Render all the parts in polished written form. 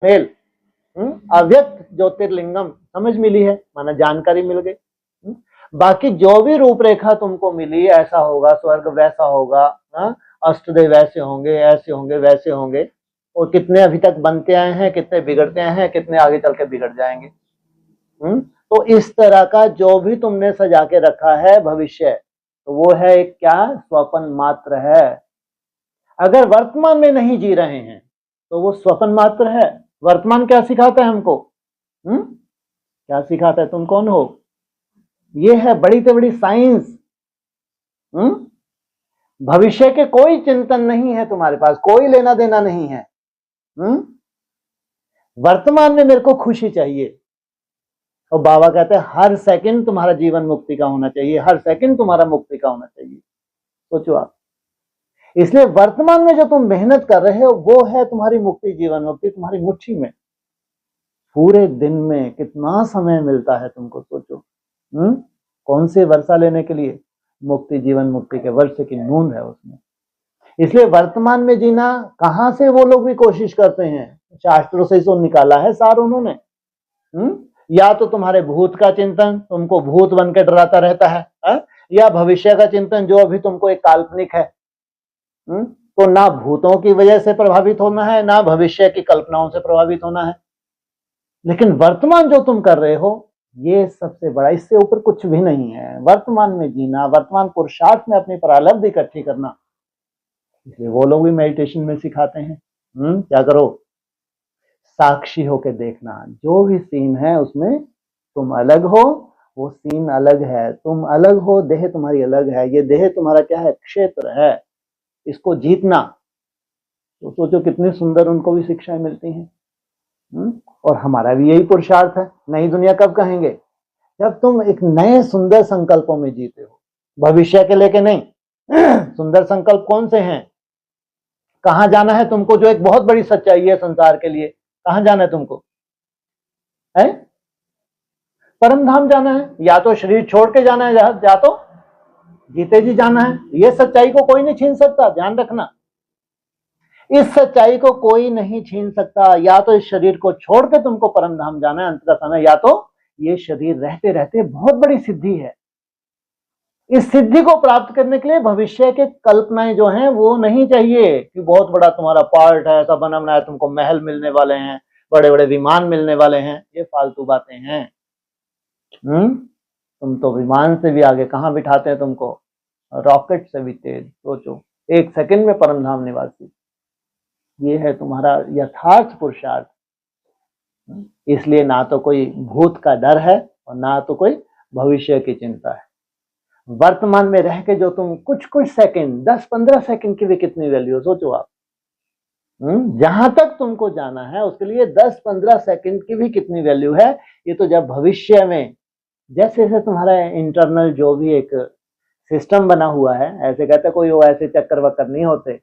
Mail, अव्यक्त ज्योतिर्लिंगम समझ मिली है, माना जानकारी मिल गई। बाकी जो भी रूपरेखा तुमको मिली, ऐसा होगा स्वर्ग, वैसा होगा, अष्टदेव ऐसे होंगे, ऐसे होंगे, वैसे होंगे, और कितने अभी तक बनते आए हैं, कितने बिगड़ते आए हैं, कितने आगे चल के बिगड़ जाएंगे। तो इस तरह का जो भी तुमने सजा के रखा है भविष्य, तो वो है एक क्या, स्वप्न मात्र है। अगर वर्तमान में नहीं जी रहे हैं तो वो स्वप्न मात्र है। वर्तमान क्या सिखाता है हमको? क्या सिखाता है? तुम कौन हो? ये है बड़ी से बड़ी साइंस। भविष्य के कोई चिंतन नहीं है तुम्हारे पास, कोई लेना देना नहीं है। वर्तमान में मेरे को खुशी चाहिए, और बाबा कहते हैं हर सेकंड तुम्हारा जीवन मुक्ति का होना चाहिए, हर सेकंड तुम्हारा मुक्ति का होना चाहिए। सोचो आप। इसलिए वर्तमान में जो तुम मेहनत कर रहे हो वो है तुम्हारी मुक्ति, जीवन मुक्ति तुम्हारी मुट्ठी में। पूरे दिन में कितना समय मिलता है तुमको, सोचो। कौन से वर्षा लेने के लिए? मुक्ति, जीवन मुक्ति के वर्ष की नूंद है उसमें। इसलिए वर्तमान में जीना, कहां से वो लोग भी कोशिश करते हैं, शास्त्रों से इसको निकाला है सार उन्होंने। या तो तुम्हारे भूत का चिंतन तुमको भूत बन के डराता रहता है, या भविष्य का चिंतन जो अभी तुमको एक काल्पनिक है। तो ना भूतों की वजह से प्रभावित होना है, ना भविष्य की कल्पनाओं से प्रभावित होना है, लेकिन वर्तमान जो तुम कर रहे हो ये सबसे बड़ा, इससे ऊपर कुछ भी नहीं है। वर्तमान में जीना, वर्तमान पुरुषार्थ में अपनी प्रारब्ध इकट्ठी करना, इसलिए वो लोग भी मेडिटेशन में सिखाते हैं। क्या करो? साक्षी होके देखना, जो भी सीन है उसमें तुम अलग हो, वो सीन अलग है, तुम अलग हो, देह तुम्हारी अलग है, ये देह तुम्हारा क्या है? क्षेत्र है, इसको जीतना। तो सोचो कितनी सुंदर उनको भी शिक्षाएं मिलती हैं। और हमारा भी यही पुरुषार्थ है। नई दुनिया कब कहेंगे? जब तुम एक नए सुंदर संकल्पों में जीते हो, भविष्य के लेके नहीं। सुंदर संकल्प कौन से हैं? कहां जाना है तुमको? जो एक बहुत बड़ी सच्चाई है संसार के लिए, कहां जाना है तुमको? है परम धाम जाना है, या तो शरीर छोड़ के जाना है, या तो जीते जी जाना है। ये सच्चाई को कोई नहीं छीन सकता, ध्यान रखना। इस सच्चाई को कोई नहीं छीन सकता। या तो इस शरीर को छोड़ के तुमको परम धाम जाना है अंत का समय, या तो ये शरीर रहते रहते बहुत बड़ी सिद्धि है। इस सिद्धि को प्राप्त करने के लिए भविष्य के कल्पनाएं जो हैं वो नहीं चाहिए कि बहुत बड़ा तुम्हारा पार्ट है, ऐसा बनना है, तुमको महल मिलने वाले हैं, बड़े बड़े विमान मिलने वाले हैं। ये फालतू बातें हैं। तुम तो विमान से भी आगे कहां बिठाते हैं तुमको? रॉकेट से भी तेज। सोचो, 1 सेकंड में परम धाम निवासी। ये है तुम्हारा यथार्थ पुरुषार्थ। इसलिए ना तो कोई भूत का डर है और ना तो कोई भविष्य की चिंता है। वर्तमान में रह के जो तुम कुछ सेकंड, 10-15 सेकंड की भी कितनी वैल्यू, सोचो आप। जहां तक तुमको जाना है उसके लिए 10-15 सेकंड की भी कितनी वैल्यू है। ये तो जब भविष्य में, जैसे जैसे तुम्हारा इंटरनल जो भी एक सिस्टम बना हुआ है, ऐसे कहते कोई वो ऐसे चक्कर वक्कर नहीं होते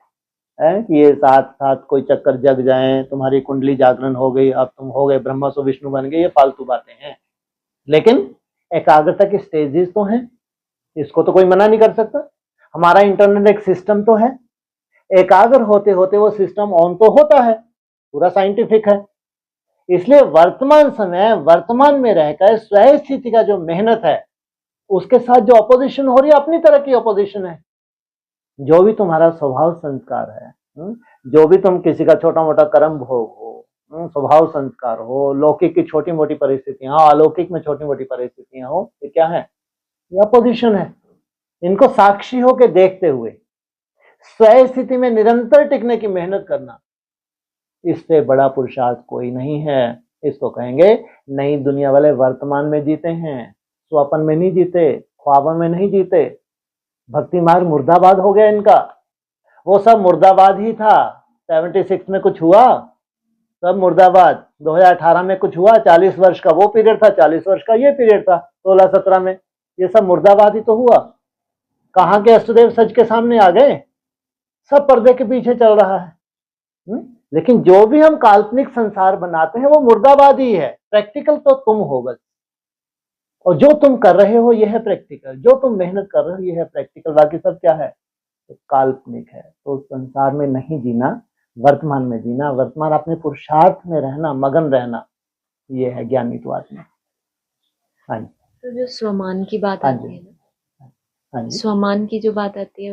है कि ये साथ साथ कोई चक्कर जग जाए, तुम्हारी कुंडली जागरण हो गई, अब तुम हो गए ब्रह्मा सो विष्णु बन गए। ये फालतू बातें हैं। लेकिन एकाग्रता की स्टेजेस तो हैं, इसको तो कोई मना नहीं कर सकता। हमारा इंटरनल एक सिस्टम तो है, एकाग्र होते होते वो सिस्टम ऑन तो होता है, पूरा साइंटिफिक है। इसलिए वर्तमान समय, वर्तमान में रहकर स्वयं स्थिति का जो मेहनत है, उसके साथ जो अपोजिशन हो रही है, अपनी तरह की अपोजिशन है। जो भी तुम्हारा स्वभाव संस्कार है, जो भी तुम किसी का छोटा मोटा कर्म भोग हो, स्वभाव संस्कार हो, लौकिक की छोटी मोटी परिस्थितियां हो, अलौकिक में छोटी मोटी परिस्थितियां हो, ये क्या है? ये अपोजिशन है। इनको साक्षी होकर देखते हुए स्वयं स्थिति में निरंतर टिकने की मेहनत करना, इससे बड़ा पुरुषार्थ कोई नहीं है। इसको कहेंगे नई दुनिया वाले वर्तमान में जीते हैं, स्वप्न में नहीं जीते, ख्वाबों में नहीं जीते। भक्ति मार्ग मुर्दाबाद हो गया इनका। वो सब मुर्दाबाद ही था। 76 में कुछ हुआ, सब मुर्दाबाद। 2018 में कुछ हुआ, 40 वर्ष का वो पीरियड था, 40 वर्ष का ये पीरियड था, 16-17 में ये सब मुर्दाबाद ही तो हुआ। कहां के अष्टदेव सच के सामने आ गए? सब पर्दे के पीछे चल रहा है। लेकिन जो भी हम काल्पनिक संसार बनाते हैं वो मुर्दाबाद ही है। प्रैक्टिकल तो तुम हो बस, और जो तुम कर रहे हो ये है प्रैक्टिकल, जो तुम मेहनत कर रहे हो ये है प्रैक्टिकल, बाकी सब क्या है? तो काल्पनिक है। तो संसार में नहीं जीना, वर्तमान में जीना, वर्तमान अपने पुरुषार्थ में रहना, मगन रहना, ये है ज्ञानी तो आत्मा। हाँ जी। तो जो स्वमान की बात हाँ आती जी। है ना, हाँ जी। स्वमान की जो बात आती है